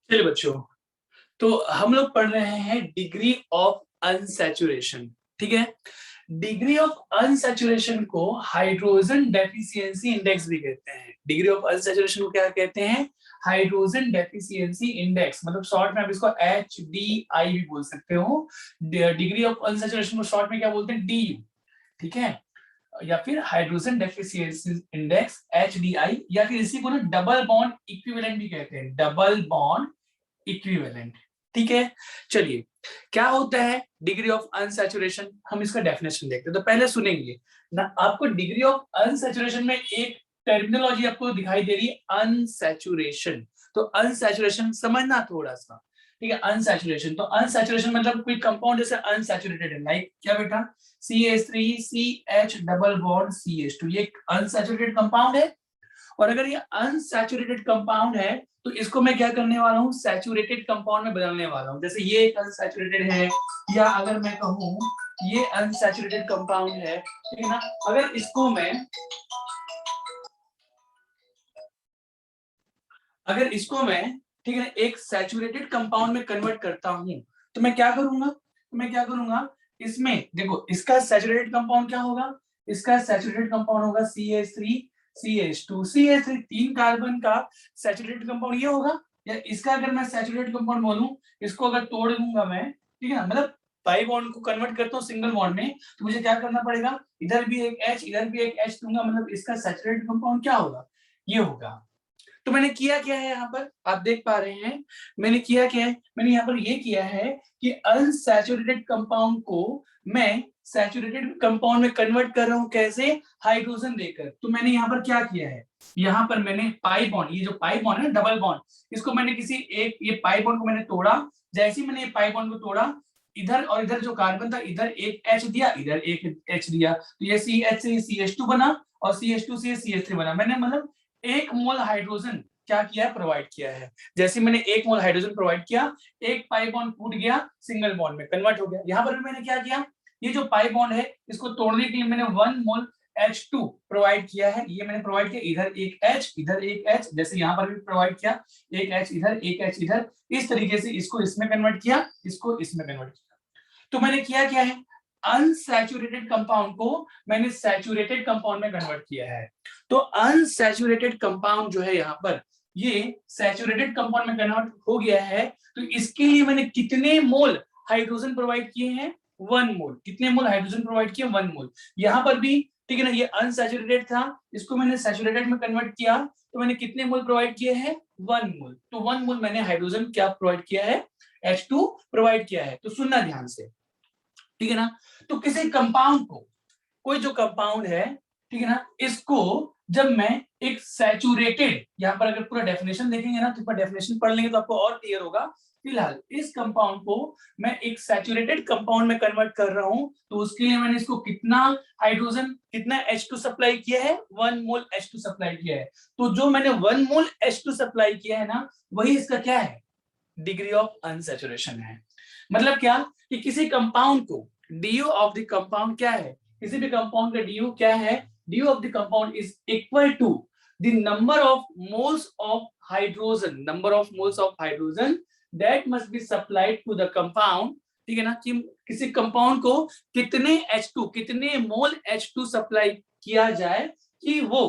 चलिए बच्चों, तो हम लोग पढ़ रहे हैं डिग्री ऑफ अनसैचुरेशन। ठीक है, डिग्री ऑफ अनसैचुरेशन को हाइड्रोजन डेफिशिएंसी इंडेक्स भी कहते हैं। डिग्री ऑफ अनसैचुरेशन को क्या कहते हैं? हाइड्रोजन डेफिशिएंसी इंडेक्स, मतलब शॉर्ट में आप इसको HDI भी बोल सकते हो। डिग्री ऑफ अनसैचुरेशन को शॉर्ट में क्या बोलते हैं? DU। ठीक है, या फिर हाइड्रोजन डेफिशिएंसी इंडेक्स HDI, या फिर इसी को ना डबल बॉन्ड इक्विवेलेंट भी कहते हैं, डबल बॉन्ड इक्विवेलेंट। ठीक है, चलिए क्या होता है डिग्री ऑफ अनसैचुरेशन, हम इसका डेफिनेशन देखते हैं। तो पहले सुनेंगे ना, आपको डिग्री ऑफ अनसैचुरेशन में एक टर्मिनोलॉजी आपको दिखाई दे रही है, अनसैचुरेशन। तो अनसैचुरेशन समझना थोड़ा सा। ठीक है, अनसैचुरेशन, तो अनसैचुरेशन मतलब कोई कंपाउंड जैसे अनसैचुरेटेड है, लाइक क्या बेटा, CH3CH डबल बॉन्ड CH2, ये अनसैचुरेटेड कंपाउंड है। और अगर ये अनसैचुरेटेड कंपाउंड है तो इसको मैं क्या करने वाला हूँ? सैचुरेटेड कंपाउंड में बदलने वाला हूँ। जैसे ये एक अनसैचुरेटेड है, या अगर मैं कहूँ ये अनसैचुरेटेड कंपाउंड है, ठीक है ना, अगर इसको मैं ठीक है एक सैचुरेटेड कंपाउंड में कन्वर्ट करता हूँ, तो मैं क्या करूंगा, इसमें देखो, इसका सैचुरेटेड कंपाउंड क्या होगा? इसका सैचुरेटेड कंपाउंड होगा CH3CH2। CH3 तीन कार्बन का सैचुरेटेड कंपाउंड ये होगा। या इसका अगर मैं सैचुरेटेड कंपाउंड बोलूं, इसको अगर तोड़ दूंगा मैं, ठीक है ना, मतलब पाई बॉन्ड को कन्वर्ट करता हूँ सिंगल बॉन्ड में, तो मुझे क्या करना पड़ेगा? इधर भी एक H, इधर भी एक H दूंगा, मतलब इसका सैचुरेटेड कंपाउंड क्या होगा? ये होगा। तो मैंने किया क्या है यहाँ पर, आप देख पा रहे हैं, मैंने किया क्या है? मैंने यहाँ पर ये किया है कि अनसैचुरेटेड कंपाउंड को मैं सैचुरेटेड कंपाउंड में कन्वर्ट कर रहा हूँ। कैसे? हाइड्रोजन देकर। तो मैंने यहाँ पर क्या किया है, यहाँ पर मैंने पाई बॉन्ड, ये जो पाई बॉन्ड है डबल बॉन्ड, इसको मैंने किसी एक, ये पाई बॉन्ड को मैंने तोड़ा। जैसे ही मैंने ये पाई बॉन्ड को तोड़ा, इधर और इधर जो कार्बन था, इधर एक H दिया, इधर एक H दिया, तो ये CH से CH2 बना, और CH2 से CH3 बना। मैंने मतलब एक मोल हाइड्रोजन क्या किया है? प्रोवाइड किया है। जैसे मैंने एक मोल हाइड्रोजन प्रोवाइड किया, एक पाई बॉन्ड टूट गया, सिंगल बॉन्ड में कन्वर्ट हो गया। यहां पर भी मैंने क्या किया, ये जो पाई बॉन्ड है इसको तोड़ने के लिए मैंने 1 मोल H2 प्रोवाइड किया है। ये मैंने प्रोवाइड किया, इधर एक H, इधर एक H, जैसे यहां पर भी प्रोवाइड किया, एक H इधर, एक H इधर, इस तरीके से इसको इसमें कन्वर्ट किया, इसको इसमें कन्वर्ट किया। तो मैंने किया क्या है, अनसैचुरेटेड कंपाउंड को मैंने सैचुरेटेड कंपाउंड में कन्वर्ट किया है। तो अनसैचुरेटेड कंपाउंड जो है यहाँ पर, ये सैचुरेटेड कंपाउंड में कन्वर्ट हो गया है। तो इसके लिए मैंने कितने मोल हाइड्रोजन प्रोवाइड किए हैं? 1 मोल। कितने मोल हाइड्रोजन प्रोवाइड किए? 1 मोल। यहाँ पर भी ठीक है ना, ये अनसैचुरेटेड था, इसको मैंने सैचुरेटेड में कन्वर्ट किया, तो मैंने कितने मोल प्रोवाइड किए हैं? 1 मोल। तो 1 मोल मैंने हाइड्रोजन क्या प्रोवाइड किया है? H2 प्रोवाइड किया है। तो सुनना ध्यान से, ठीक है ना। तो किसी कंपाउंड को, कोई जो कंपाउंड है, ठीक है ना, इसको जब मैं एक सैचुरेटेड, यहां पर अगर पूरा डेफिनेशन देखेंगे ना, तो पूरा डेफिनेशन पढ़ लेंगे तो आपको और क्लियर होगा। फिलहाल इस कंपाउंड को मैं एक सैचुरेटेड कंपाउंड में कन्वर्ट कर रहा हूं, तो उसके लिए मैंने इसको कितना हाइड्रोजन, कितना H2 सप्लाई किया है? 1 मोल H2 सप्लाई किया है। तो जो मैंने 1 मोल H2 सप्लाई किया है ना, वही इसका क्या है? डिग्री ऑफ अनसैचुरेशन है। मतलब क्या कि किसी कंपाउंड को DU ऑफ द कंपाउंड क्या है? किसी भी कंपाउंड का DU क्या है? DU of the compound is equal to the number of moles of hydrogen, number of moles of hydrogen that must be supplied to the compound. ठीक है ना, कि किसी कंपाउंड को कितने H2, कितने मोल H2 सप्लाई किया जाए कि वो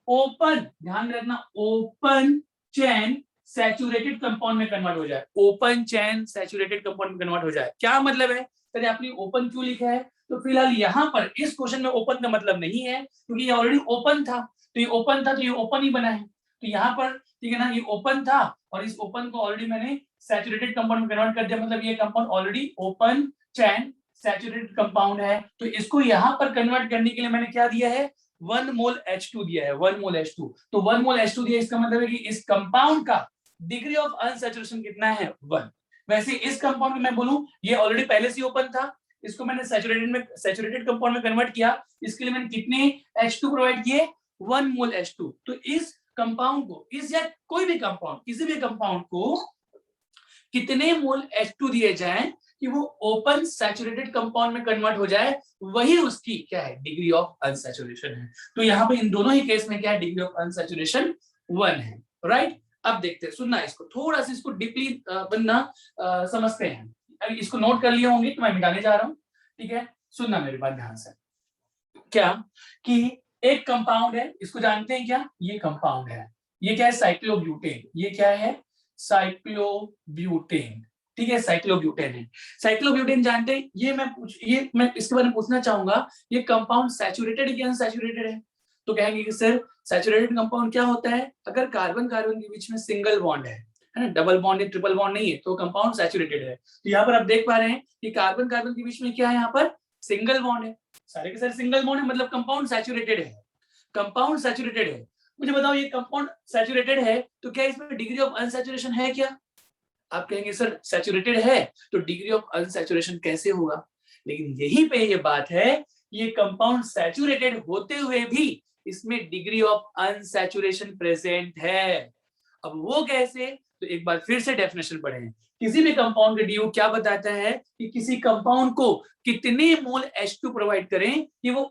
ओपन, ध्यान रखना, ओपन चेन सैचुरेटेड कंपाउंड में कन्वर्ट हो जाए। ओपन चेन सैचुरेटेड कंपाउंड में कन्वर्ट हो जाए, क्या मतलब है? चलिए, आपने ओपन क्यों लिखा है? तो फिलहाल यहाँ पर इस क्वेश्चन में ओपन का मतलब नहीं है, क्योंकि ये ऑलरेडी ओपन था, तो ये ओपन था, तो ये ओपन ही बना है। तो यहाँ पर ठीक है ना, ये ओपन था, और इस ओपन को ऑलरेडी मैंने सैचुरेटेड कंपाउंड में कन्वर्ट कर दिया, मतलब ये compound already open chain saturated compound है। तो इसको यहाँ पर कन्वर्ट करने के लिए मैंने क्या दिया है? 1 मोल H2 दिया है, 1 मोल H2। तो 1 मोल H2 दिया, इसका मतलब है कि इस कंपाउंड का डिग्री ऑफ अनसैचुरेशन कितना है? 1। वैसे इस कंपाउंड में मैं बोलूं, ये ऑलरेडी पहले से ओपन था, इसको मैंने सैचुरेटेड कंपाउंड में कन्वर्ट किया, इसके लिए मैंने कितने H2 प्रोवाइड किए? 1 मोल H2। तो इस कंपाउंड को, इस या कोई भी कंपाउंड, किसी भी कंपाउंड को कितने मोल H2 दिए जाएं कि वो ओपन सैचुरेटेड कंपाउंड में कन्वर्ट हो जाए, वही उसकी क्या है? डिग्री ऑफ अनसैचुरेशन है। तो यहाँ पे इन दोनों ही केस में क्या है? डिग्री ऑफ अनसैचुरेशन 1 है, राइट। अब देखते हैं, सुनना इसको थोड़ा सा, इसको डीपली बनना समझते हैं। अभी इसको नोट कर लिए होंगे तो मैं मिटाने जा रहा हूँ, ठीक है। सुनना मेरी बात ध्यान से। क्या कि एक कंपाउंड है, इसको जानते हैं क्या, ये कंपाउंड है, ये क्या है, साइक्लोब्यूटेन। ये क्या है, साइक्लोब्यूटेन, ठीक है, साइक्लोब्यूटेन है। साइक्लोब्यूटेन जानते हैं, ये मैं इसके बारे में पूछना चाहूंगा, ये कंपाउंड सैचुरेटेड है कि अनसैचुरेटेड है? तो कहेंगे कि सर सैचुरेटेड कंपाउंड क्या होता है, अगर कार्बन कार्बन के बीच में सिंगल बॉन्ड है ना, डबल बॉन्ड या ट्रिपल बॉन्ड नहीं है, तो कंपाउंड सैचुरेटेड है। तो यहाँ पर आप देख पा रहे हैं कि कार्बन कार्बन के बीच में क्या है, यहाँ पर सिंगल बॉन्ड है, सारे के सारे सिंगल बॉन्ड है, मतलब कंपाउंड सैचुरेटेड है, कंपाउंड सैचुरेटेड है। मुझे बताओ ये कंपाउंड सैचुरेटेड है तो क्या इसमें डिग्री ऑफ अनसैचुरेशन है क्या? आप कहेंगे सर सैचुरेटेड है तो डिग्री ऑफ अनसैचुरेशन कैसे होगा? लेकिन यहीं पे ये बात है, ये कंपाउंड सैचुरेटेड होते हुए भी इसमें डिग्री ऑफ अनसैचुरेशन प्रेजेंट है। अब वो कैसे, तो एक बार फिर से डेफिनेशन पढ़ें। किसी भी कंपाउंड का डीयू क्या बताता है कि किसी कंपाउंड को कितने मोल H2 प्रोवाइड करें कि वो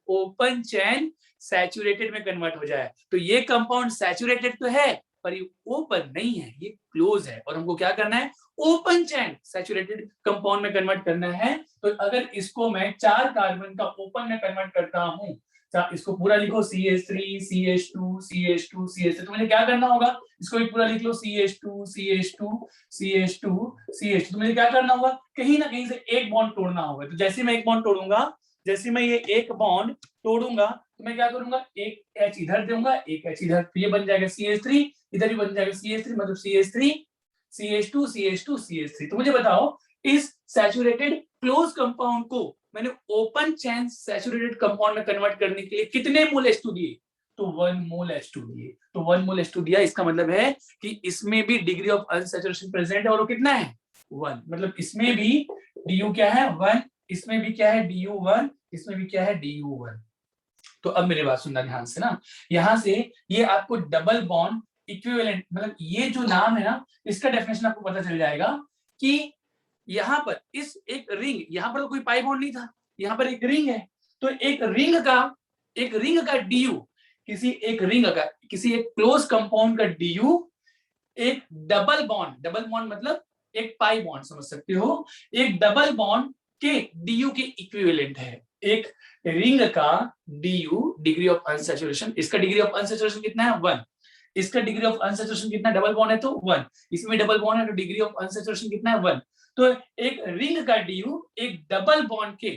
ओपन चेन सैचुरेटेड में कन्वर्ट हो जाए। तो ये कंपाउंड सैचुरेटेड तो है पर ये ओपन नहीं है, ये क्लोज है, और हमको क्या करना है, ओपन चेन सैचुरेटेड कंपाउंड में कन्वर्ट करना है। तो अगर इसको मैं 4 कार्बन का ओपन में कन्वर्ट करता हूं, इसको पूरा लिखो CH3 CH2 CH2 CH3, तो मुझे क्या करना होगा, इसको भी पूरा लिख लो CH2 CH2 CH2 CH2, तो मुझे क्या करना होगा, कहीं ना कहीं से एक बॉन्ड तोड़ना होगा। तो जैसे मैं एक बॉन्ड तोड़ूंगा, जैसे मैं ये एक बॉन्ड तोड़ूंगा तो मैं क्या करूंगा, एक H इधर दूंगा, एक H इधर, तो ये बन जाएगा CH3, इधर भी बन जाएगा CH3, मतलब CH3 CH2 CH2 CH3। तो मुझे बताओ इस सैचुरेटेड क्लोज कंपाउंड को मैंने ओपन चेन सैचुरेटेड कंपाउंड में कन्वर्ट करने के लिए कितने मोल H2 दिए, तो 1 मोल H2 दिए। तो 1 मोल H2 दिया, इसका मतलब है कि इसमें भी डिग्री ऑफ अनसैचुरेशन प्रेजेंट है, और वो कितना है, 1। मतलब इसमें भी DU क्या है, 1, इसमें भी क्या है, DU1, इसमें भी क्या है, DU1। तो अब मेरी बात सुनना ध्यान से ना, यहां से ये आपको डबल बॉन्ड इक्विवेलेंट, मतलब ये जो नाम है ना, इसका डेफिनेशन आपको पता चल जाएगा कि यहाँ पर इस एक रिंग, यहाँ पर तो कोई पाई बॉन्ड नहीं था, यहाँ पर एक रिंग है, तो एक रिंग का DU, किसी एक रिंग का, किसी एक क्लोज कंपाउंड का DU एक डबल बॉन्ड मतलब एक पाई बॉन्ड समझ सकते हो, एक डबल बॉन्ड के DU के इक्विवेलेंट है। एक रिंग का DU डिग्री ऑफ अनसैचुरेशन, इसका डिग्री ऑफ अनसैचुरेशन कितना है, 1, इसका डिग्री ऑफ अनसैचुरेशन कितना, डबल बॉन्ड है तो 1, इसमें डबल बॉन्ड है तो डिग्री ऑफ अनसैचुरेशन कितना है, 1। तो एक रिंग का DU एक डबल बॉन्ड के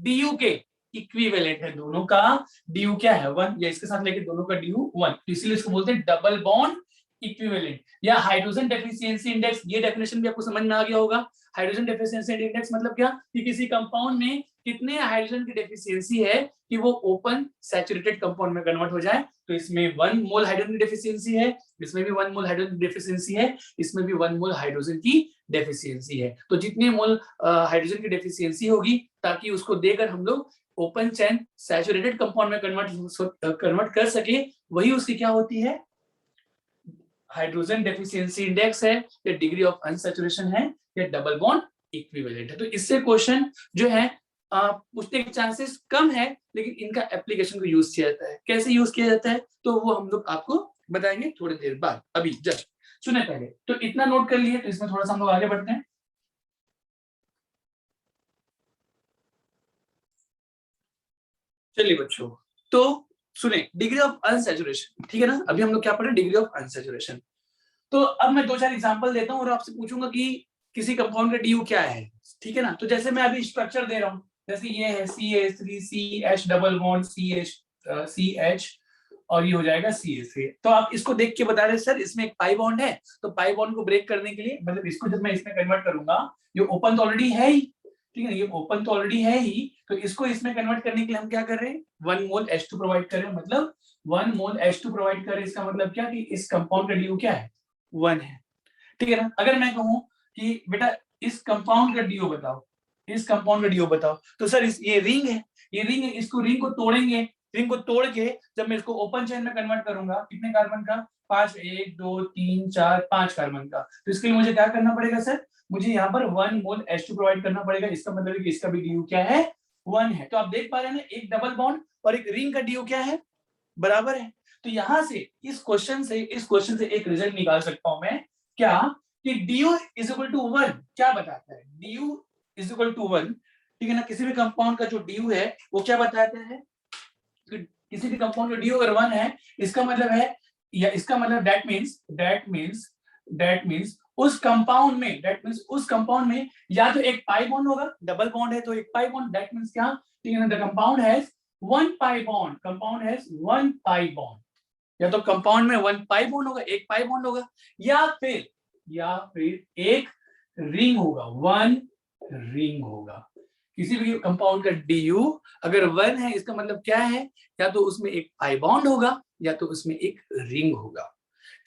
DU के इक्विवेलेंट है, दोनों का DU क्या है, 1, या इसके साथ लेके दोनों का DU 1, तो इसलिए इसको बोलते हैं डबल बॉन्ड इक्विवेलेंट या हाइड्रोजन डेफिशिएंसी इंडेक्स। ये डेफिनेशन भी आपको समझ में आ गया होगा। हाइड्रोजन डेफिशिएंसी इंडेक्स मतलब क्या, कि किसी कंपाउंड में कितने हाइड्रोजन की डेफिशिएंसी है कि वो ओपन सैचुरेटेड कंपाउंड में कन्वर्ट हो जाए। तो इसमें 1 मोल हाइड्रोजन की डेफिशिएंसी है, इसमें भी 1 मोल हाइड्रोजन की डेफिशिएंसी है, इसमें भी 1 मोल हाइड्रोजन की डेफिशिएंसी है। तो जितने मोल हाइड्रोजन की डेफिशिएंसी होगी, ताकि उसको देकर हम लोग ओपन चेन सैचुरेटेड कंपाउंड में कन्वर्ट कर सके, वही उसकी क्या होती है, हाइड्रोजन डेफिशिएंसी इंडेक्स है, या डिग्री ऑफ अनसैचुरेशन है, या डबल बॉन्ड इक्विवेलेंट है। तो इससे क्वेश्चन जो है पूछने के चांसेस कम है, लेकिन इनका एप्लीकेशन को यूज किया जाता है। कैसे यूज किया जाता है तो वो हम लोग आपको बताएंगे थोड़ी देर बाद। अभी जस्ट सुने पहले, तो इतना नोट कर लिए, तो इसमें थोड़ा सा हम लोग आगे बढ़ते हैं। चलिए बच्चों, तो सुने डिग्री ऑफ अनसैचुरेशन, ठीक है ना, अभी हम लोग क्या पढ़े, डिग्री ऑफ अनसैचुरेशन। तो अब मैं 2-4 एग्जांपल देता हूं और आपसे पूछूंगा कि किसी कंपाउंड का DU क्या है, ठीक है ना। तो जैसे मैं अभी स्ट्रक्चर दे रहा हूं, जैसे ये है CH3CH डबल बॉन्ड CH और ये हो जाएगा CH3। तो आप इसको देख के बता रहे सर इसमें एक पाई बॉन्ड है, तो पाई बॉन्ड को ब्रेक करने के लिए, मतलब इसको जब मैं इसमें कन्वर्ट करूंगा, ये ओपन तो ऑलरेडी है ही, ठीक है, ये ओपन तो ऑलरेडी है ही, तो इसको इसमें कन्वर्ट करने के लिए हम क्या कर रहे हैं, 1 मोल H2 प्रोवाइड कर रहे हैं, मतलब 1 मोल H2 प्रोवाइड कर रहे हैं। इसका मतलब क्या कि इस कंपाउंड का DU क्या है, 1 है, ठीक है ना। अगर मैं कहूं कि बेटा इस कंपाउंड का DU बताओ, इस कंपाउंड का DU बताओ, तो सर ये रिंग है, ये रिंग है, इसको रिंग को तोड़ेंगे, रिंग को तोड़ के जब मैं इसको ओपन चेन में कन्वर्ट करूंगा, कितने कार्बन का, 5, 1 2 3 4 5 कार्बन का। तो इसके लिए मुझे क्या करना पड़ेगा सर, मुझे यहाँ पर 1 मोल H2 प्रोवाइड करना पड़ेगा। इसका मतलब है कि इसका भी DU क्या है, 1 है। तो आप देख पा रहे हैं ना, एक डबल बॉन्ड और एक रिंग का DU क्या है, बराबर है। तो यहां से इस क्वेश्चन से एक रिजल्ट निकाल सकता हूं मैं, क्या कि du इज इक्वल टू 1 क्या बताता है, du इज इक्वल टू 1, ठीक है ना। किसी भी कंपाउंड का जो du है वो क्या बताता है, किसी भी कंपाउंड का du अगर 1 है, इसका मतलब है, या इसका मतलब दैट मींस उस कंपाउंड में या तो एक पाई बॉन्ड होगा, डबल बॉन्ड है तो एक पाई बॉन्ड, दैट मींस क्या, ठीक है ना, the compound has one pi bond, या तो कंपाउंड में वन पाई बॉन्ड होगा, एक पाई बॉन्ड होगा, या फिर एक रिंग होगा, वन रिंग होगा। किसी भी कंपाउंड का du अगर 1 है, इसका मतलब क्या है, या तो उसमें एक पाई बॉन्ड होगा या तो उसमें एक रिंग होगा,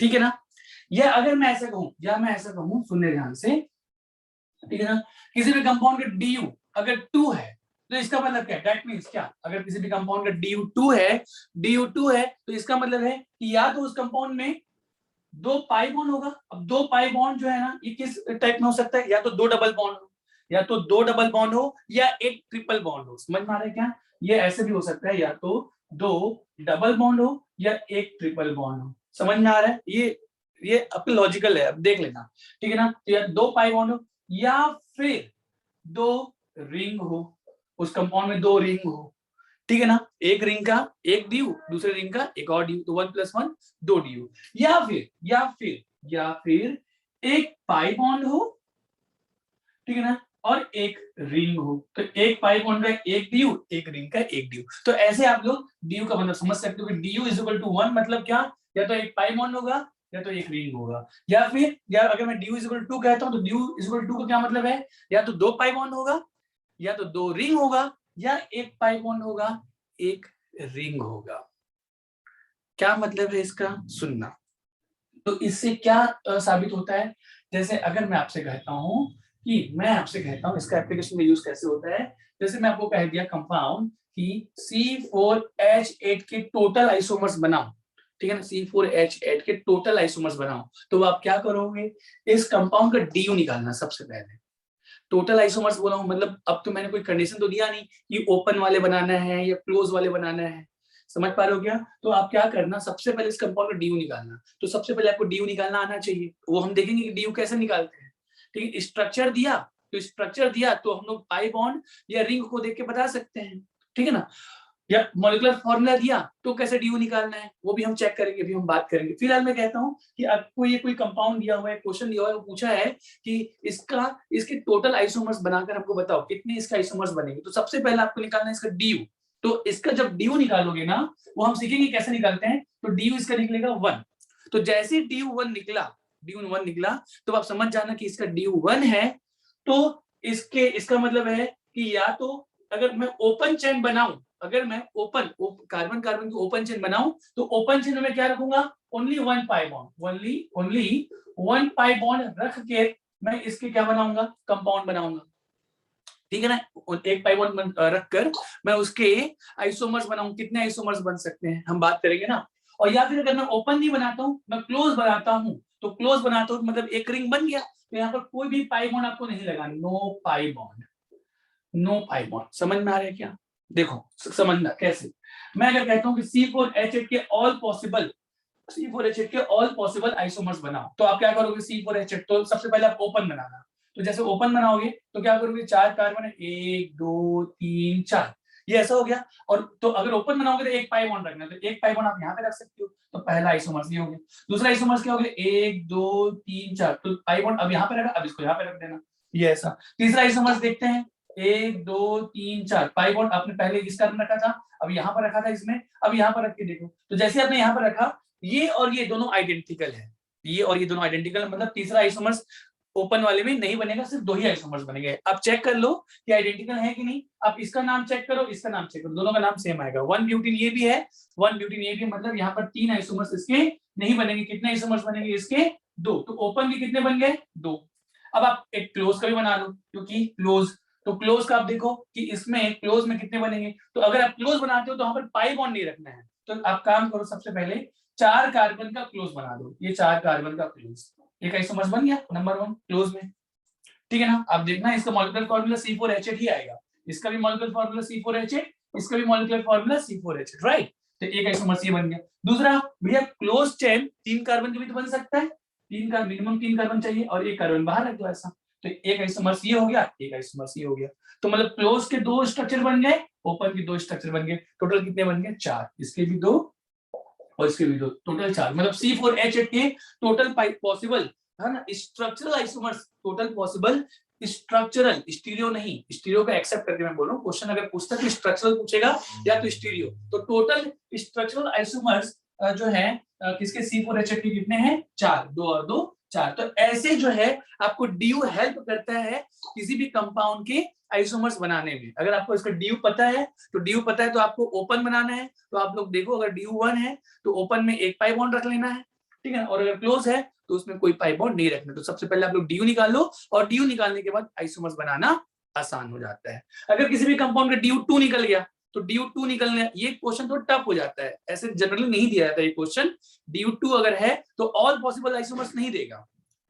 ठीक है ना। या अगर मैं ऐसा कहूं, सुनने ध्यान से, ठीक है ना, किसी भी कंपाउंड का du अगर 2 है तो इसका मतलब क्या है, दैट मींस क्या, अगर किसी भी कंपाउंड का du 2 है तो इसका मतलब है कि या तो उस कंपाउंड में दो पाई बॉन्ड होगा। अब दो पाई बॉन्ड जो है ना, ये किस टाइप में हो सकता है, या तो दो डबल बॉन्ड हो, या एक ट्रिपल बॉन्ड हो। समझ में आ रहा है क्या, ये ऐसे भी हो सकता है, या तो दो डबल बॉन्ड हो या एक ट्रिपल बॉन्ड हो। समझ में आ रहा है, ये अपने लॉजिकल है, अब देख लेना, ठीक है ना। तो या दो पाई बॉन्ड हो या फिर दो रिंग हो, उस कंपाउंड में दो रिंग हो, ठीक है ना, एक रिंग का एक ड्यू, दूसरे रिंग का एक और ड्यू, तो 1+1 दो ड्यू, या फिर एक पाई बॉन्ड हो, ठीक है ना, और एक रिंग हो, तो एक पाई बॉन्ड का एक ड्यू, एक रिंग का एक ड्यू। तो ऐसे आप लोग ड्यू का मतलब समझ सकते हो कि ड्यू इज इक्वल टू 1 मतलब क्या, या तो एक पाई बॉन्ड होगा या तो एक रिंग होगा, या अगर मैं ड्यू इज इक्वल टू कहता हूं तो ड्यू इज इक्वल टू का क्या मतलब है, या तो दो पाई बॉन्ड होगा या तो दो रिंग होगा, या एक पाई बॉन्ड होगा एक रिंग होगा। क्या मतलब है इसका, सुनना। तो इससे क्या साबित होता है, जैसे अगर मैं आपसे कहता हूं इसका एप्लीकेशन में यूज कैसे होता है, जैसे मैं आपको कह दिया कंपाउंड कि C4H8 के टोटल आइसोमर्स बनाओ, ठीक है ना, C4H8 के टोटल आइसोमर्स बनाओ, तो आप क्या करोगे, इस कंपाउंड का DU निकालना सबसे पहले। टोटल आइसोमर्स बोला हूं मतलब अब तो मैंने कोई कंडीशन तो दिया नहीं कि ओपन वाले बनाना है या क्लोज वाले बनाना है, समझ पा रहे हो क्या। तो आप क्या करना, सबसे पहले इस कंपाउंड का DU निकालना, तो सबसे पहले आपको DU निकालना आना चाहिए, वो हम देखेंगे कि DU कैसे निकालते हैं, ठीक है। स्ट्रक्चर दिया तो हम लोग पाई बॉन्ड या रिंग को देख के बता सकते हैं, ठीक है ना। या मॉलिक्यूलर फॉर्मूला दिया तो कैसे DU निकालना है वो भी हम चेक करेंगे, अभी हम बात करेंगे। फिलहाल मैं कहता हूं कि आपको ये कोई कंपाउंड दिया हुआ है, क्वेश्चन दिया हुआ है, पूछा है कि इसके टोटल आइसोमर्स बनाकर हमको बताओ कितने इसके आइसोमर्स बनेंगे, तो सबसे पहले आपको निकालना है इसका DU। तो इसका जब DU निकालोगे ना, वो हम सीखेंगे कैसे निकालते हैं, तो DU इसका निकलेगा 1। तो जैसे DU 1 निकला तो आप समझ जाना कि इसका DU 1 है, तो इसका मतलब है कि या तो अगर मैं ओपन चेन बनाऊं, अगर मैं कार्बन कार्बन की ओपन चेन बनाऊं, तो ओपन चेन में क्या रखूंगा, ओनली वन पाई बॉन्ड रख के मैं इसके क्या बनाऊंगा, कंपाउंड बनाऊंगा, ठीक है ना। एक पाई बॉन्ड रखकर मैं उसके आइसोमर्स बनाऊं, कितने आइसोमर्स बन सकते हैं हम बात करेंगे ना। और या फिर अगर मैं ओपन नहीं बनाता हूं, मैं क्लोज बनाता हूं, तो क्लोज बनाता हूं मतलब एक रिंग बन गया, तो यहाँ पर कोई भी पाई बॉन्ड आपको नहीं लगानी, नो पाई बॉन्ड। समझ में आ रहा है क्या, देखो समझना कैसे। मैं अगर कहता हूं कि C4H8 के ऑल पॉसिबल आइसोमर्स बनाओ, तो आप क्या करोगे, C4H8 तो सबसे पहले आप ओपन बनाना, तो जैसे ओपन बनाओगे तो क्या करोगे, 4 कार्बन है, 1 2 3 4, ये ऐसा हो गया। और तो अगर ओपन बनाओगे तो एक पाई बॉन्ड रखना, तो एक पाई बॉन्ड आप यहाँ पे रख सकते हो, तो पहला आइसोमर्स ये हो गया। दूसरा आइसोमर्स क्या हो गया, 1 2 3 4, तो पाई बॉन्ड अब यहाँ पे रखा, अब इसको यहाँ पे रख देना, ये ऐसा। तीसरा आइसोमर्स देखते हैं, 1 2 3 4, पाई बॉन्ड आपने पहले इस टर्म रखा था, अब यहाँ पर रखा था इसमें, अब यहाँ पर रख के देखो, तो जैसे आपने यहाँ पर रखा, ये और ये दोनों आइडेंटिकल है, मतलब तीसरा आइसोमर्स ओपन वाले में नहीं बनेगा, सिर्फ दो ही आइसोमर्स बनेंगे। आप चेक कर लो कि आइडेंटिकल है कि नहीं, आप इसका नाम चेक करो, इसका नाम चेक करो, दोनों का नाम सेम आएगा। 1 ब्यूटीन ये भी है, 1 ब्यूटीन ये भी, मतलब यहाँ पर 3 आइसोमर्स इसके नहीं बनेंगे, कितने आइसोमर्स बनेंगे इसके, 2, तो ओपन भी कितने बन गए, 2। अब आप एक क्लोज का भी बना लो, क्योंकि क्लोज का आप देखो कि इसमें क्लोज में कितने बनेंगे, तो अगर आप क्लोज बनाते हो तो वहां पर पाई बॉन्ड नहीं रखना है, तो आप काम करो, सबसे पहले 4 कार्बन का क्लोज बना दो, ये 4 कार्बन का क्लोज, एक आइसोमर्स बन गया नंबर 1 क्लोज में, ठीक है ना। अब देखना इसका मॉलिक्यूलर फार्मूला C4H8 ही आएगा, इसका भी मॉलिक्यूलर फार्मूला C4H8, इसका भी मॉलिक्यूलर फार्मूला C4H8, राइट। तो एक आइसोमर्स ये बन गया। दूसरा भैया क्लोज चेन 3 कार्बन के भी तो बन सकता है, मिनिमम 3 कार्बन चाहिए और एक कार्बन बाहर रख दो ऐसा, तो एक आइसोमर्स ये हो गया, एक आइसोमर्स ये हो गया। तो मतलब क्लोज के 2 स्ट्रक्चर बन गए, ओपन के 2 स्ट्रक्चर बन गए, टोटल कितने बन गए 4, इसके भी 2 और इसके भी 2, टोटल 4। मतलब C4H8 के टोटल पॉसिबल है ना structural isomers, total possible structural, stereo नहीं, स्टीरियो का एक्सेप्ट करके मैं बोल रहा हूँ, क्वेश्चन अगर पूछता तो स्ट्रक्चरल पूछेगा या तो स्टीरियो, तो टोटल स्ट्रक्चरल आइसोमर्स जो है किसके C4H8 के कितने हैं 4, 2 और 2 4। तो ऐसे जो है आपको DU हेल्प करता है किसी भी कंपाउंड के आइसोमर्स बनाने में। अगर आपको इसका DU पता है तो DU पता है तो आपको ओपन बनाना है, तो आप लोग देखो अगर DU 1 है तो ओपन में एक पाई बॉन्ड रख लेना है, ठीक है, और अगर क्लोज है तो उसमें कोई पाई बॉन्ड नहीं रखना। तो सबसे पहले आप लोग DU निकाल लो और DU निकालने के बाद आइसोमर्स बनाना आसान हो जाता है। अगर किसी भी कंपाउंड का DU2 निकल गया तो DU2 निकलने, ये क्वेश्चन थोड़ा टफ हो जाता है, ऐसे जनरली नहीं दिया जाता ये क्वेश्चन। DU2 अगर है तो ऑल पॉसिबल आइसोमर्स नहीं देगा,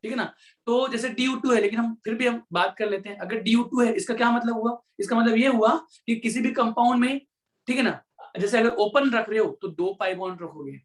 ठीक है ना। तो जैसे DU2 है, लेकिन हम फिर भी हम बात कर लेते हैं। अगर DU2 है इसका क्या मतलब हुआ, इसका मतलब ये हुआ कि किसी भी कंपाउंड में, ठीक है ना, जैसे अगर ओपन रख रहे हो तो 2 पाई बॉन्ड रखोगे,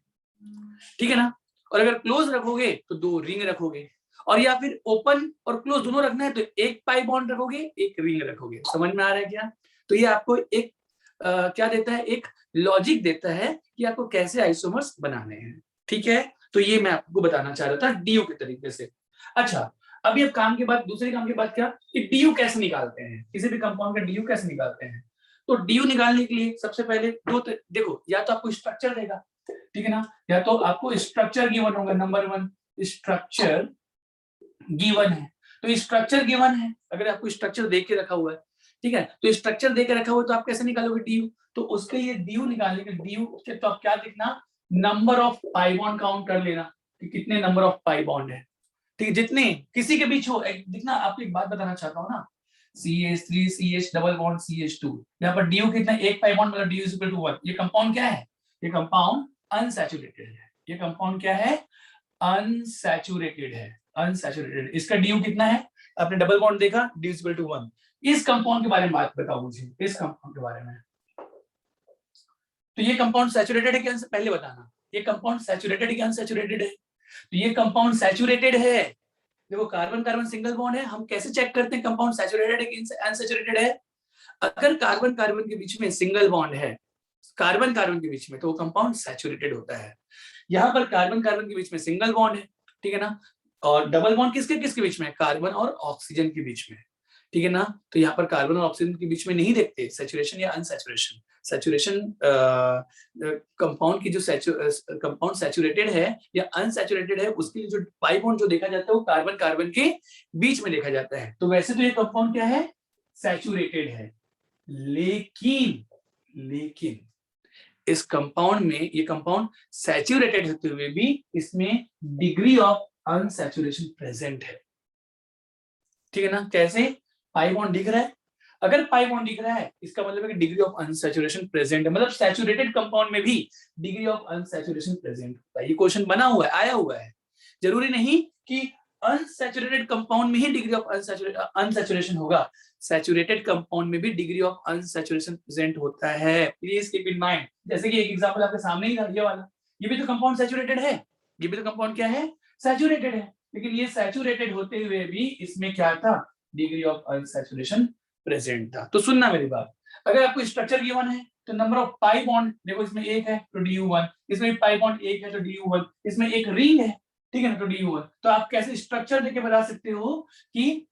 ठीक है ना, और अगर क्लोज रखोगे तो 2 रिंग रखोगे, और या फिर ओपन और क्लोज दोनों रखना है तो एक पाई बॉन्ड रखोगे, एक रिंग रखोगे। समझ में आ रहा है क्या? तो ये आपको एक क्या देता है, एक लॉजिक देता है कि आपको कैसे आइसोमर्स बनाने हैं, ठीक है। तो ये मैं आपको बताना चाह रहा था DU के तरीके से। अच्छा, अभी अब काम के बाद, दूसरे काम के बाद क्या, कि DU कैसे निकालते हैं, किसी भी कंपाउंड का DU कैसे निकालते हैं। तो DU निकालने के लिए सबसे पहले देखो, या तो आपको स्ट्रक्चर देगा, ठीक है ना, या तो आपको स्ट्रक्चर गिवन होगा। नंबर 1 स्ट्रक्चर गिवन है, तो स्ट्रक्चर गिवन है, अगर आपको स्ट्रक्चर दे के रखा हुआ है, ठीक है, तो स्ट्रक्चर दे के रखा हुआ है तो आप कैसे निकालोगे DU। तो उसके लिए DU निकालने के DU के तो आप क्या देखना, number of pi bond count कर लेना कि कितने नंबर ऑफ पाई बॉन्ड है, ठीक है, जितने किसी के बीच हो। देखना, आपको एक बात बताना चाहता हूँ ना, CH3 CH double bond CH2, यहाँ पर DU कितना, एक पाई बॉन्ड, मतलब DU इज इक्वल टू 1। ये कंपाउंड क्या है, ये कंपाउंड अनसैचुरेटेड है, ये कंपाउंड क्या है, अनसैचुरेटेड है, अनसैचुरेटेड। इसका DU कितना है, आपने डबल बॉन्ड देखा, DU इज इक्वल टू 1। इस कंपाउंड के बारे में बात बताओ मुझे, इस कंपाउंड के बारे में। तो ये कंपाउंड सैचुरेटेड है क्या, पहले बताना, ये कंपाउंड सैचुरेटेड है क्या अनसैचुरेटेड है। तो ये कंपाउंड सैचुरेटेड है। देखो कार्बन कार्बन सिंगल बॉन्ड है, हम कैसे चेक करते हैं कंपाउंड सैचुरेटेड है कि अनसैचुरेटेड है। अगर कार्बन कार्बन के बीच में सिंगल बॉन्ड है, कार्बन कार्बन के बीच में, तो वो कंपाउंड सैचुरेटेड होता है। यहाँ पर कार्बन कार्बन के बीच में सिंगल बॉन्ड है, ठीक है ना, और डबल बॉन्ड किसके किसके बीच में, कार्बन और ऑक्सीजन के बीच में, ठीक है ना। तो यहाँ पर कार्बन और ऑक्सीजन के बीच में नहीं देखते सैचुरेशन या अनसैचुरेशन। सैचुरेशन कंपाउंड की जो कंपाउंड सैचुरेटेड है या अनसैचुरेटेड है, उसके लिए जो पाई बॉन्ड जो देखा जाता है वो कार्बन कार्बन के बीच में देखा जाता है। तो वैसे तो ये कंपाउंड क्या है, सैचुरेटेड है, लेकिन इस कंपाउंड में, ये कंपाउंड सैचुरेटेड होते हुए भी इसमें डिग्री ऑफ अनसैचुरेशन प्रेजेंट है, ठीक है ना। कैसे, पाई बॉन्ड दिख रहा है, अगर पाई बॉन्ड दिख रहा है इसका मतलब है कि डिग्री ऑफ अनसैचुरेशन प्रेजेंट है, मतलब सैचुरेटेड कंपाउंड में भी डिग्री ऑफ अनसैचुरेशन प्रेजेंट होता है। ये क्वेश्चन बना हुआ है, आया हुआ है। जरूरी नहीं कि अनसैचुरेटेड कंपाउंड में ही डिग्री ऑफ अनसैचुरेशन होगा, सैचुरेटेड कंपाउंड में भी डिग्री ऑफ अनसैचुरेशन प्रेजेंट होता है, प्लीज कीप इन माइंड। जैसे कि एक एग्जांपल आपके सामने ही था, ये वाला, ये भी तो कंपाउंड सैचुरेटेड है, ये भी तो कंपाउंड क्या है, सैचुरेटेड है, लेकिन ये सैचुरेटेड होते हुए भी इसमें क्या था, डिग्री ऑफ अनसैचुरेशन प्रेजेंट था। तो सुनना मेरी बात, अगर आपको स्ट्रक्चर गिवन है तो नंबर ऑफ पाई बॉन्ड देखो, इसमें एक है तो DU1, इसमें पाई बॉन्ड एक है तो DU1, इसमें एक रिंग है, ठीक है ना, तो DU1। तो आप कैसे स्ट्रक्चर देके बता सकते हो कि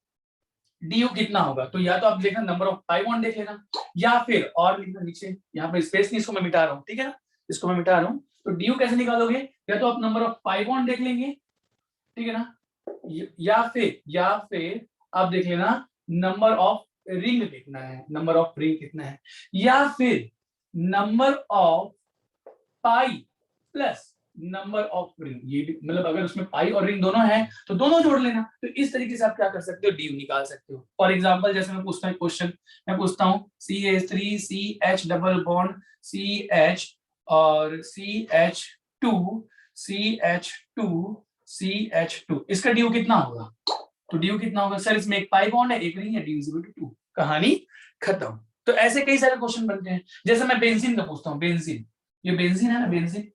DU कितना होगा, तो या तो आप देखना नंबर ऑफ पाई बॉन्ड देख लेना, या फिर और लिखना नीचे, यहाँ पर स्पेस नहीं, इसको मैं मिटा रहा हूँ, ठीक है ना, इसको मैं मिटा रहा हूँ। तो DU कैसे निकालोगे, या तो आप नंबर ऑफ पाई बॉन्ड देख लेंगे, ठीक है ना, या फिर आप देख लेना नंबर ऑफ रिंग देखना है, नंबर ऑफ रिंग कितना है, या फिर number of pi plus number of ring, ये भी मतलब अगर उसमें पाई और रिंग दोनों है तो दोनों जोड़ लेना। तो इस तरीके से आप क्या कर सकते हो, DU निकाल सकते हो। फॉर एग्जांपल जैसे मैं पूछता हूँ क्वेश्चन, मैं पूछता हूँ CH3CH डबल बॉन्ड CH और CH2 इसका DU कितना होगा, तो DU कितना होगा सर, इसमें एक पाई बॉन्ड है एक रिंग है, DU इक्वल टू 2, कहानी खत्म। तो ऐसे कई सारे क्वेश्चन बनते हैं। जैसे मैं बेंजीन का पूछता हूँ, बेंजीन ये बेंजीन है ना, बेंजीन,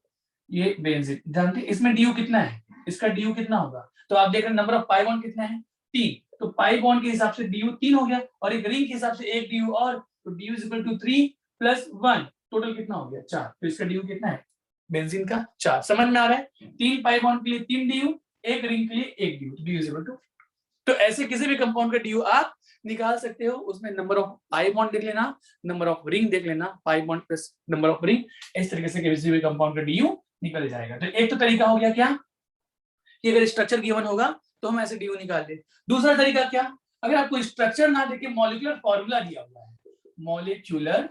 ये बेंजीन, जानते हैं इसमें डी कितना है, इसका डी कितना होगा, तो आप देख रहे हैं नंबर ऑफ पाई बॉन्ड कितना है 3, तो पाई बॉन्ड के हिसाब से डी 3 हो गया, और एक रिंग के हिसाब से एक डी और, तो D is equal to 3 + 1, total कितना हो गया 4, तो इसका डी कितना है बेंजीन का 4। समझ में आ रहा है, 3 पाई बॉन्ड के लिए 3 डी, एक रिंग के लिए एक D, D is equal to, तो ऐसे किसी भी कंपाउंड का डी आप निकाल सकते हो, उसमें नंबर ऑफ पाई बॉन्ड देख लेना, नंबर ऑफ रिंग देख लेना, pi bond plus number of ring, इस तरीके से किसी भी कंपाउंड का डी निकल जाएगा। तो एक तो तरीका हो गया क्या कि अगर स्ट्रक्चर गिवन होगा तो हम ऐसे डी निकाल ले। दूसरा तरीका क्या, अगर आपको स्ट्रक्चर ना देके मॉलिक्यूलर फॉर्मूला दिया हुआ है, मॉलिक्यूलर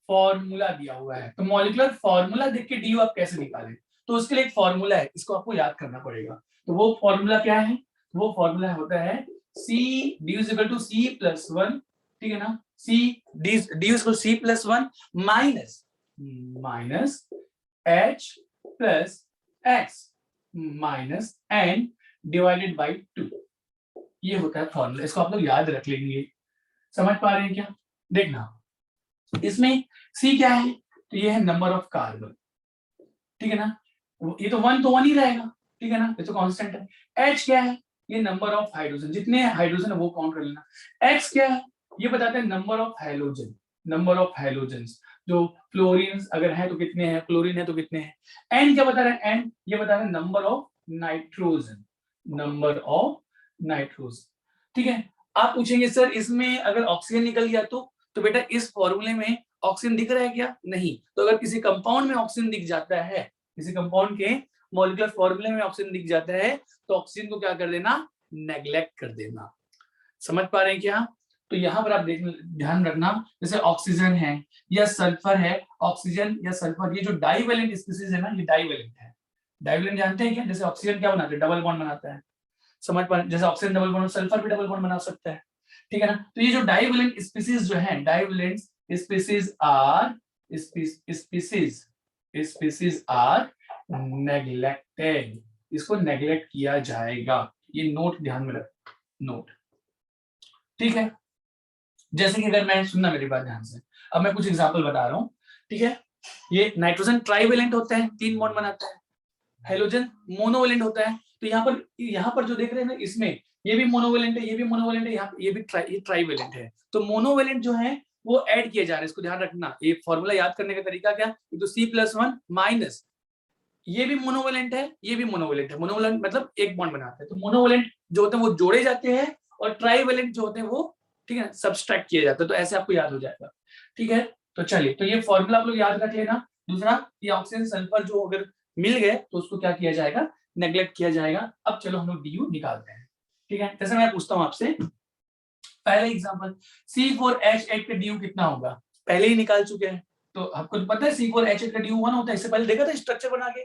फॉर्मूला दिया हुआ है, तो मॉलिक्यूलर फॉर्मूला देख के डी आप कैसे निकालें, तो उसके लिए एक फॉर्मूला है, इसको आपको याद करना पड़ेगा। तो वो फॉर्मूला क्या है, वो फॉर्मूला होता है C D is equal to C plus 1, ठीक है ना, C D is equal to C plus 1 minus H plus X minus N divided by 2, ये होता है फॉर्मूला, इसको आप लोग याद रख लेंगे। समझ पा रहे हैं क्या, देखना इसमें C क्या है, तो ये है नंबर ऑफ कार्बन, ठीक है ना, ये तो 1 तो 1 ही रहेगा, ठीक है ना, ये तो कांस्टेंट है। H क्या है, ये नंबर ऑफ हाइड्रोजन, जितने हाइड्रोजन है वो काउंट कर लेना। X क्या है, ये बताते हैं number of halogen, number of halogens, जो फ्लोरीन अगर है तो कितने हैं, क्लोरीन है तो कितने हैं। N क्या बता रहे हैं, N ये बता रहे हैं number of nitrogen, number of nitrogen, ठीक है। आप पूछेंगे सर इसमें अगर ऑक्सीजन निकल गया तो बेटा इस फॉर्मूले में ऑक्सीजन दिख रहा है क्या, नहीं, तो अगर किसी कंपाउंड में ऑक्सीजन दिख जाता है, किसी कंपाउंड के मॉलिक्यूलर फॉर्मूले में ऑक्सीजन दिख जाता है, तो ऑक्सीजन को क्या कर देना, नेग्लेक्ट कर देना। समझ पा रहे हैं क्या, तो यहाँ पर आप ध्यान रखना, जैसे ऑक्सीजन है या सल्फर है, ऑक्सीजन या सल्फर, ये जो डाइवेलेंट स्पीसीज है ना, ये डाइवेलेंट है। डाइवेलेंट जानते हैं क्या, जैसे ऑक्सीजन क्या बनाते हैं, डबल बॉन्ड बनाता है, समझ पा, जैसे ऑक्सीजन डबल बॉन्ड, सल्फर भी डबल बॉन्ड बना सकता है, ठीक है ना। तो ये जो डाइवेलेंट स्पीसीज जो है, डाइवेलेंट स्पीसीज आर नेग्लेक्टेड, इसको नेग्लेक्ट किया जाएगा, ये नोट ध्यान में रख, नोट, ठीक है। जैसे कि अगर मैं, सुनना मेरी बात ध्यान से, अब मैं कुछ एग्जांपल बता रहा हूं, ठीक है। ये नाइट्रोजन ट्राइवेलेंट होता है, 3 बॉन्ड बनाता है, हेलोजन मोनोवेलेंट होता है, तो यहाँ पर जो देख रहे हैं ना, इसमें ये भी मोनोवेलेंट है, ये भी मोनोवेलेंट है, यहाँ ये भी ट्राइवेलेंट है, तो मोनोवेलेंट जो है वो ऐड किए जा रहे हैं, इसको ध्यान रखना। ये फॉर्मूला याद करने का तरीका क्या, तो C+1 माइनस, ये भी मोनोवेलेंट है, ये भी मोनोवेलेंट है, मोनोवेलेंट मतलब एक बॉन्ड बनाते हैं, तो मोनोवेलेंट जो होते हैं वो जोड़े जाते हैं, और ट्राइवेलेंट जो होते हैं वो, ठीक है, सब्सट्रैक्ट किए जाते हैं, तो ऐसे आपको याद हो जाएगा, ठीक है। तो चलिए, तो ये फॉर्मूला आप लोग याद रख लेना। दूसरा, ये ऑक्सीजन सल्फर जो अगर मिल गए तो उसको क्या किया जाएगा, नेग्लेक्ट किया जाएगा। अब चलो हम लोग DU निकालते हैं, ठीक है। जैसे मैं पूछता हूं आपसे, पहले एग्जांपल, C4H8 का DU कितना होगा, पहले ही निकाल चुके हैं, तो आपको पता है C4H8 का DU 1 होता है, इससे पहले देखा था स्ट्रक्चर बना के।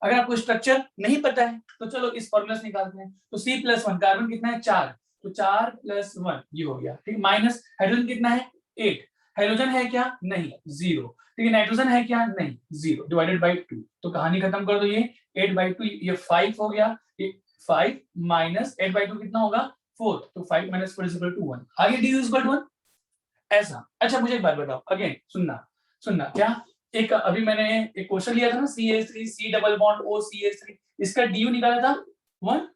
अगर आपको स्ट्रक्चर नहीं पता है तो चलो इस फॉर्मूला से निकालते हैं। तो C+1, कार्बन कितना है 4, तो 4 + 1 ये हो गया, ठीक, माइनस हाइड्रोजन कितना है 8, हाइड्रोजन है क्या, नहीं, 0, ठीक है, नाइट्रोजन है क्या, नहीं, 0, डिवाइडेड बाय 2, तो कहानी खत्म कर दो, ये 8/2, ये 5 हो गया, ये 5 माइनस 8/2 कितना होगा 4, तो 5 - 4 = 1, आगे DU = 1, ऐसा। अच्छा मुझे एक बात बताओ, अगेन सुनना क्या, एक अभी मैंने एक क्वेश्चन लिया था ना, CH3 C double bond O CH3, इसका DU निकाला था 1,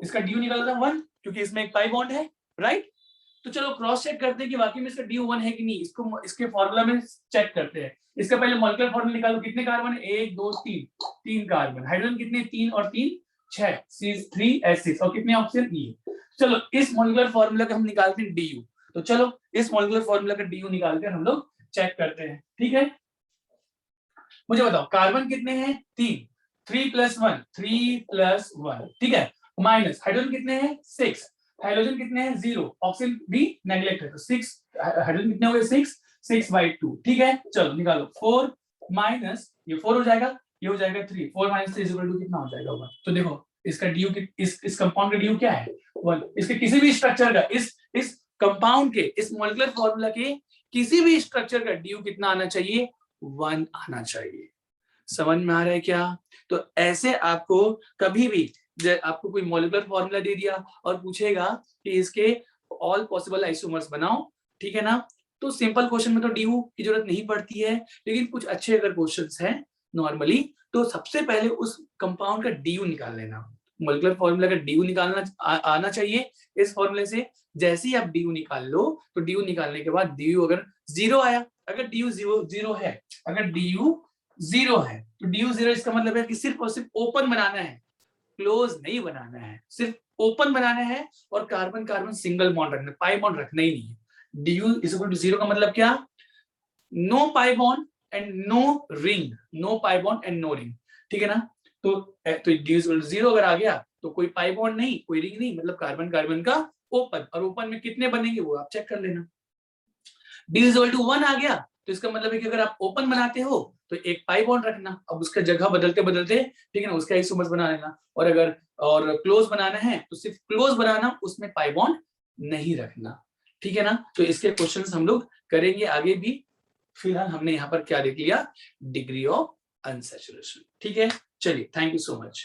इसका DU निकाला था 1, क्योंकि इसमें एक पाई बॉन्ड है, राइट। तो चलो क्रॉस चेक करते हैं कि वाकई में इसका DU 1 है कि नहीं, इसको इसके फॉर्मूला में चेक करते हैं। इसका पहले मॉलिक्यूलर फॉर्मूला निकालो, कितने कार्बन है, 1 2 3 कार्बन, हाइड्रोजन कितने, 3 और 3 6, C3H6, और कितने ऑक्सीजन, E। चलो इस मॉलिक्यूलर फॉर्मूला का हम निकालते हैं DU, तो चलो इस मॉलिक्यूलर फॉर्मूला का DU निकालकर हम लोग चेक करते हैं, ठीक है। मुझे बताओ कार्बन कितने हैं, 3, 3 + 1, 3 + 1, ठीक है, माइनस हाइड्रोजन कितने हैं 6, हाइड्रोजन कितने हैं 0, ऑक्सीजन भी नेग्लेक्ट है, तो 6, हाइड्रोजन कितने हो गए 6/2, ठीक है। चलो निकालो, 4 माइनस ये 4 हो जाएगा, ये हो जाएगा 3, 4 - 3 = कितना हो जाएगा 1। तो देखो इसका DU इस कंपाउंड का DU क्या है 1, इसके किसी भी स्ट्रक्चर का, इस कंपाउंड के, इस मॉलिक्यूलर फॉर्मूला के किसी भी स्ट्रक्चर का DU कितना आना चाहिए, 1 आना चाहिए। समझ में आ रहा है क्या, तो ऐसे आपको कभी भी आपको कोई मॉलिक्यूलर फॉर्मूला दे दिया और पूछेगा कि इसके ऑल पॉसिबल आइसोमर्स बनाओ, ठीक है ना, तो सिंपल क्वेश्चन में तो डी की जरूरत नहीं पड़ती है, लेकिन कुछ अच्छे अगर क्वेश्चंस हैं नॉर्मली, तो सबसे पहले उस कंपाउंड का डी निकाल लेना। मोलिकुलर फॉर्मूला का डी निकालना आना चाहिए। इस फॉर्मूले से जैसे ही आप डी निकाल लो, तो डी निकालने के बाद डी अगर जीरो आया, अगर डी जीरो है, अगर डी जीरो है, तो डी जीरो इसका मतलब है कि सिर्फ और सिर्फ ओपन बनाना है, क्लोज नहीं बनाना है, सिर्फ ओपन बनाना है और कार्बन कार्बन सिंगल बॉन्ड रखना, पाई बॉन्ड रखना ही नहीं है। du is equal to zero का मतलब क्या? No pi bond and no ring, no pi bond and no ring, ठीक है ना। तो du is equal to zero अगर आ गया तो कोई पाई बॉन्ड नहीं, कोई रिंग नहीं, मतलब कार्बन कार्बन का ओपन, और ओपन में कितने बनेंगे वो आप चेक कर लेना। डी इज इक्वल टू 1 आ गया तो इसका मतलब है कि अगर आप ओपन बनाते हो तो एक पाई बॉन्ड रखना, अब उसका जगह बदलते बदलते, ठीक है ना, उसका आइसोमर्स बना लेना, और अगर और क्लोज बनाना है तो सिर्फ क्लोज बनाना, उसमें पाई बॉन्ड नहीं रखना, ठीक है ना। तो इसके क्वेश्चंस हम लोग करेंगे आगे भी। फिलहाल हमने यहाँ पर क्या देख लिया? डिग्री ऑफ अनसैचुरेशन, ठीक है। चलिए, थैंक यू सो मच।